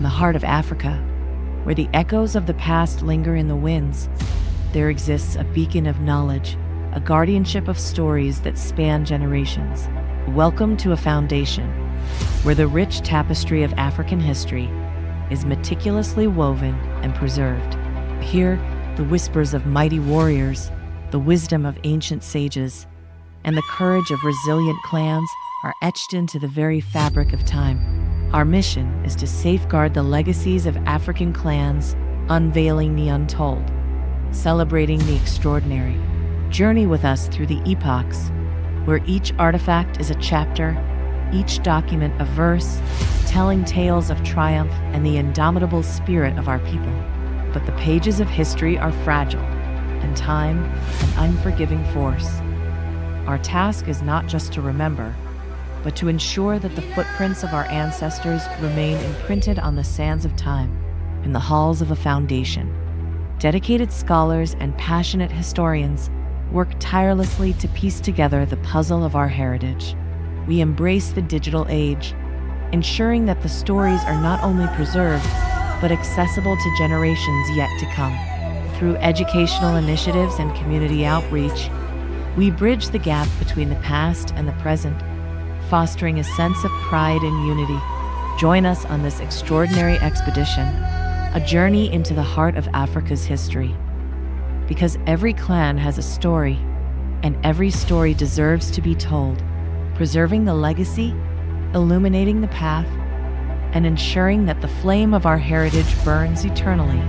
the heart of Africa, where the echoes of the past linger in the winds, there exists a beacon of knowledge, a guardianship of stories that span generations. Welcome to a foundation where the rich tapestry of African history is meticulously woven and preserved. Here, the whispers of mighty warriors, the wisdom of ancient sages, and the courage of resilient clans are etched into the very fabric of time. Our mission is to safeguard the legacies of African clans, unveiling the untold, celebrating the extraordinary. Journey with us through the epochs, where each artifact is a chapter, each document a verse, telling tales of triumph and the indomitable spirit of our people. But the pages of history are fragile, and time an unforgiving force. Our task is not just to remember, but to ensure that the footprints of our ancestors remain imprinted on the sands of time. In the halls of a foundation, dedicated scholars and passionate historians work tirelessly to piece together the puzzle of our heritage. We embrace the digital age, ensuring that the stories are not only preserved, but accessible to generations yet to come. Through educational initiatives and community outreach, we bridge the gap between the past and the present, fostering a sense of pride and unity. Join us on this extraordinary expedition, a journey into the heart of Africa's history. Because every clan has a story, and every story deserves to be told, preserving the legacy, illuminating the path, and ensuring that the flame of our heritage burns eternally.